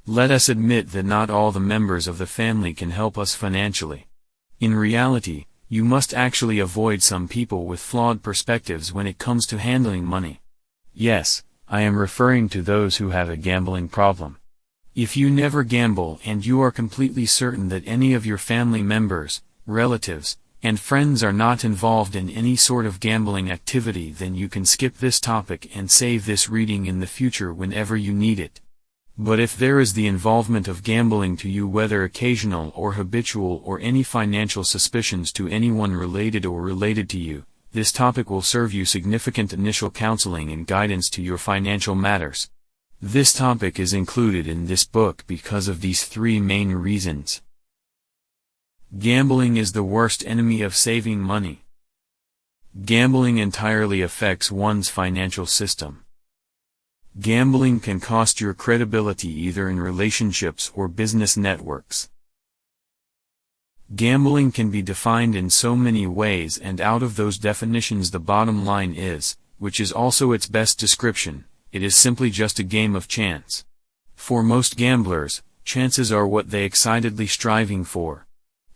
Let us admit that not all the members of the family can help us financially. In reality, you must actually avoid some people with flawed perspectives when it comes to handling money. Yes, I am referring to those who have a gambling problem. If you never gamble and you are completely certain that any of your family members, relatives, and friends are not involved in any sort of gambling activity, then you can skip this topic and save this reading in the future whenever you need it. But if there is the involvement of gambling to you, whether occasional or habitual, or any financial suspicions to anyone related or related to you, this topic will serve you significant initial counseling and guidance to your financial matters. This topic is included in this book because of these three main reasons. Gambling is the worst enemy of saving money. Gambling entirely affects one's financial system. Gambling can cost your credibility either in relationships or business networks. Gambling can be defined in so many ways, and out of those definitions the bottom line is, which is also its best description, it is simply just a game of chance. For most gamblers, chances are what they excitedly striving for.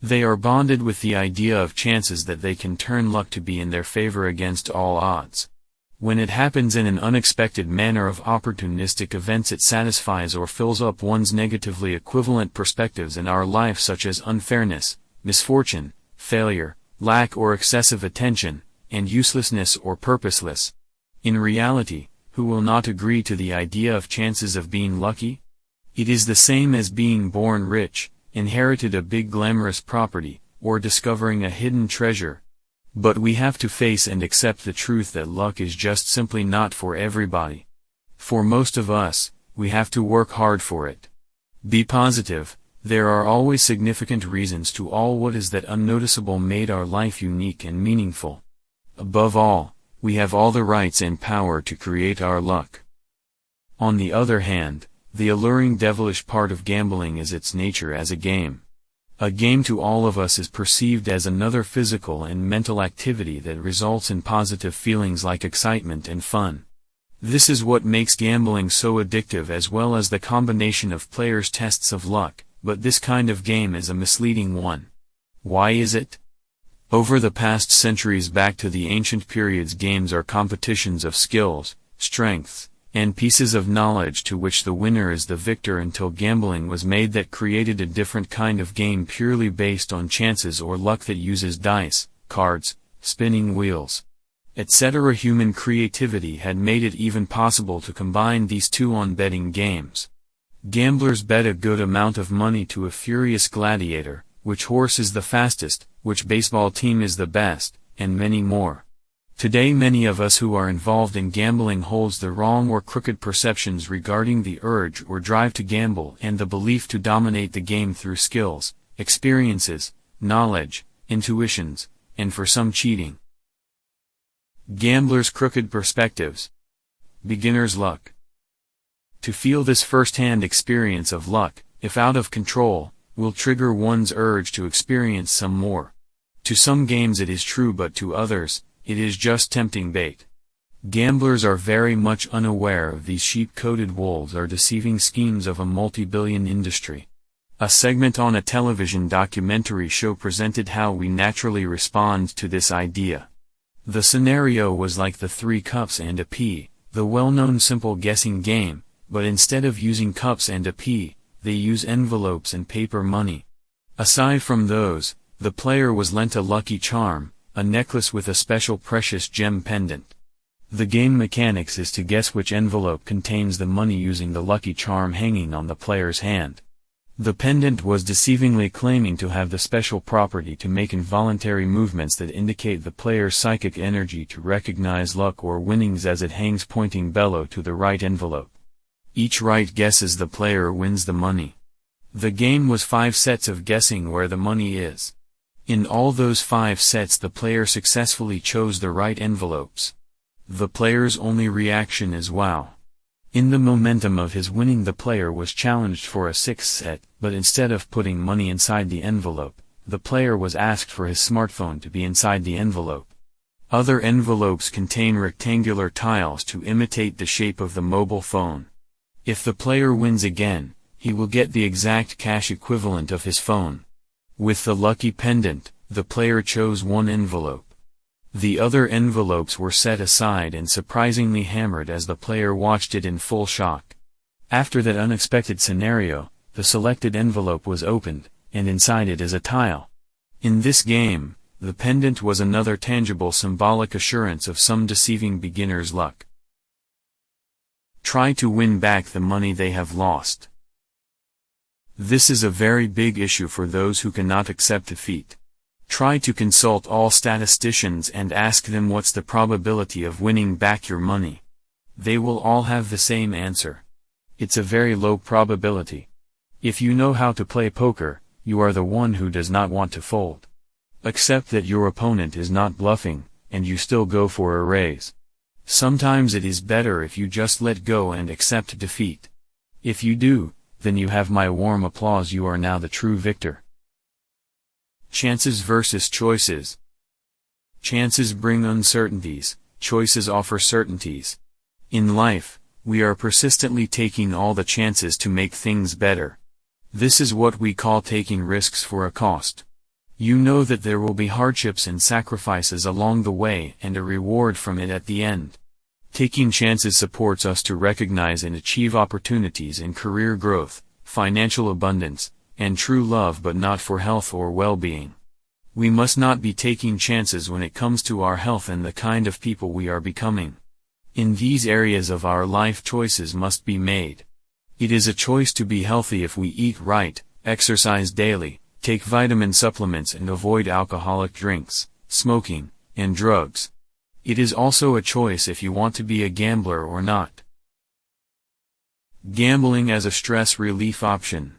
They are bonded with the idea of chances, that they can turn luck to be in their favor against all odds. When it happens in an unexpected manner of opportunistic events, it satisfies or fills up one's negatively equivalent perspectives in our life, such as unfairness, misfortune, failure, lack or excessive attention, and uselessness or purposeless. In reality, who will not agree to the idea of chances of being lucky? It is the same as being born rich, inherited a big glamorous property, or discovering a hidden treasure. But we have to face and accept the truth that luck is just simply not for everybody. For most of us, we have to work hard for it. Be positive, there are always significant reasons to all what is that unnoticeable made our life unique and meaningful. Above all, we have all the rights and power to create our luck. On the other hand, the alluring devilish part of gambling is its nature as a game. A game to all of us is perceived as another physical and mental activity that results in positive feelings like excitement and fun. This is what makes gambling so addictive, as well as the combination of players' tests of luck, but this kind of game is a misleading one. Why is it? Over the past centuries back to the ancient periods, games are competitions of skills, strengths, and pieces of knowledge to which the winner is the victor, until gambling was made, that created a different kind of game purely based on chances or luck that uses dice, cards, spinning wheels, etc. Human creativity had made it even possible to combine these two on betting games. Gamblers bet a good amount of money to a furious gladiator, which horse is the fastest, which baseball team is the best, and many more. Today many of us who are involved in gambling holds the wrong or crooked perceptions regarding the urge or drive to gamble and the belief to dominate the game through skills, experiences, knowledge, intuitions, and for some cheating. Gamblers' crooked perspectives. Beginner's luck. To feel this first-hand experience of luck, if out of control, will trigger one's urge to experience some more. To some games it is true, but to others, it is just tempting bait. Gamblers are very much unaware of these sheep-coated wolves or deceiving schemes of a multi-billion industry. A segment on a television documentary show presented how we naturally respond to this idea. The scenario was like the 3 cups and a pea, the well-known simple guessing game, but instead of using cups and a pea, they use envelopes and paper money. Aside from those, the player was lent a lucky charm, a necklace with a special precious gem pendant. The game mechanics is to guess which envelope contains the money using the lucky charm hanging on the player's hand. The pendant was deceivingly claiming to have the special property to make involuntary movements that indicate the player's psychic energy to recognize luck or winnings as it hangs pointing bellow to the right envelope. Each right guesses the player wins the money. The game was 5 sets of guessing where the money is. In all those 5 sets the player successfully chose the right envelopes. The player's only reaction is wow. In the momentum of his winning, the player was challenged for a 6th set, but instead of putting money inside the envelope, the player was asked for his smartphone to be inside the envelope. Other envelopes contain rectangular tiles to imitate the shape of the mobile phone. If the player wins again, he will get the exact cash equivalent of his phone. With the lucky pendant, the player chose one envelope. The other envelopes were set aside and surprisingly hammered as the player watched it in full shock. After that unexpected scenario, the selected envelope was opened, and inside it is a tile. In this game, the pendant was another tangible symbolic assurance of some deceiving beginner's luck. Try to win back the money they have lost. This is a very big issue for those who cannot accept defeat. Try to consult all statisticians and ask them what's the probability of winning back your money. They will all have the same answer. It's a very low probability. If you know how to play poker, you are the one who does not want to fold. Accept that your opponent is not bluffing, and you still go for a raise. Sometimes it is better if you just let go and accept defeat. If you do, then you have my warm applause. You are now the true victor. Chances versus choices. Chances bring uncertainties, choices offer certainties. In life, we are persistently taking all the chances to make things better. This is what we call taking risks for a cost. You know that there will be hardships and sacrifices along the way and a reward from it at the end. Taking chances supports us to recognize and achieve opportunities in career growth, financial abundance, and true love, but not for health or well-being. We must not be taking chances when it comes to our health and the kind of people we are becoming. In these areas of our life, choices must be made. It is a choice to be healthy if we eat right, exercise daily, take vitamin supplements and avoid alcoholic drinks, smoking, and drugs. It is also a choice if you want to be a gambler or not. Gambling as a stress relief option.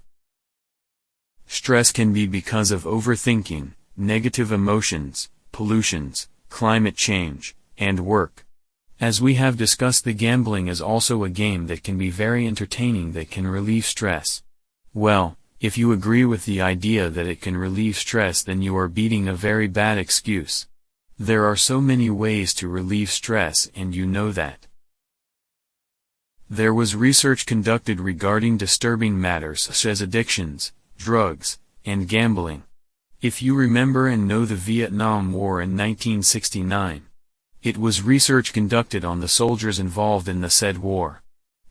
Stress can be because of overthinking, negative emotions, pollutions, climate change, and work. As we have discussed, the gambling is also a game that can be very entertaining, that can relieve stress. Well, if you agree with the idea that it can relieve stress, then you are beating a very bad excuse. There are so many ways to relieve stress, and you know that. There was research conducted regarding disturbing matters such as addictions, drugs, and gambling. If you remember and know the Vietnam War in 1969, it was research conducted on the soldiers involved in the said war.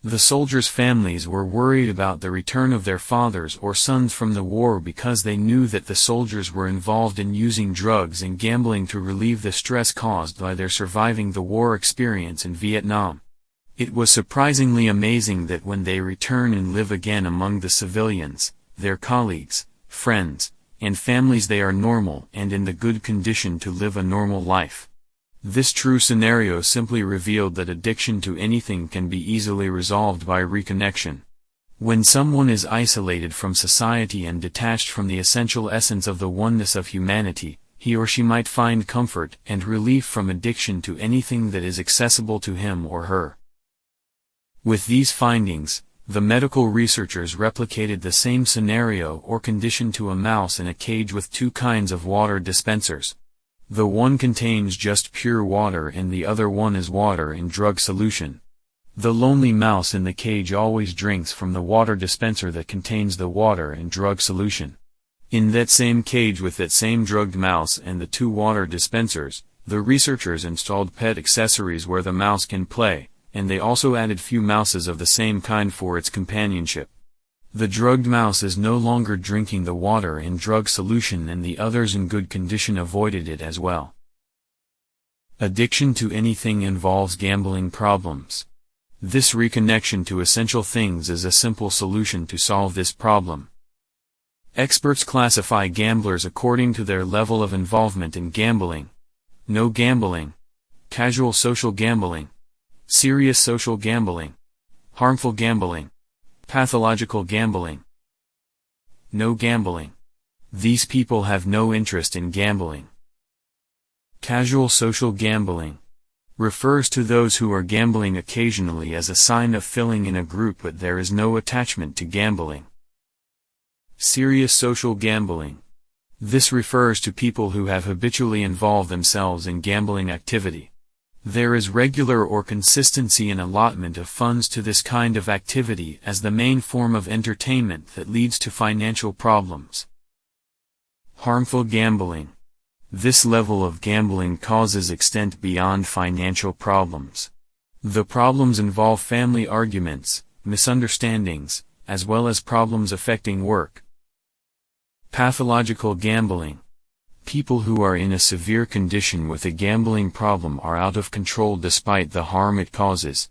The soldiers' families were worried about the return of their fathers or sons from the war because they knew that the soldiers were involved in using drugs and gambling to relieve the stress caused by their surviving the war experience in Vietnam. It was surprisingly amazing that when they return and live again among the civilians, their colleagues, friends, and families, they are normal and in the good condition to live a normal life. This true scenario simply revealed that addiction to anything can be easily resolved by reconnection. When someone is isolated from society and detached from the essential essence of the oneness of humanity, he or she might find comfort and relief from addiction to anything that is accessible to him or her. With these findings, the medical researchers replicated the same scenario or condition to a mouse in a cage with two kinds of water dispensers. The one contains just pure water and the other one is water in drug solution. The lonely mouse in the cage always drinks from the water dispenser that contains the water in drug solution. In that same cage with that same drugged mouse and the two water dispensers, the researchers installed pet accessories where the mouse can play, and they also added few mouses of the same kind for its companionship. The drugged mouse is no longer drinking the water in drug solution, and the others in good condition avoided it as well. Addiction to anything involves gambling problems. This reconnection to essential things is a simple solution to solve this problem. Experts classify gamblers according to their level of involvement in gambling. No gambling, casual social gambling, serious social gambling, harmful gambling, pathological gambling. No gambling. These people have no interest in gambling. Casual social gambling refers to those who are gambling occasionally as a sign of filling in a group, but there is no attachment to gambling. Serious social gambling. This refers to people who have habitually involved themselves in gambling activity. There is regular or consistency in allotment of funds to this kind of activity as the main form of entertainment that leads to financial problems. Harmful gambling. This level of gambling causes extent beyond financial problems. The problems involve family arguments, misunderstandings, as well as problems affecting work. Pathological gambling. People who are in a severe condition with a gambling problem are out of control despite the harm it causes.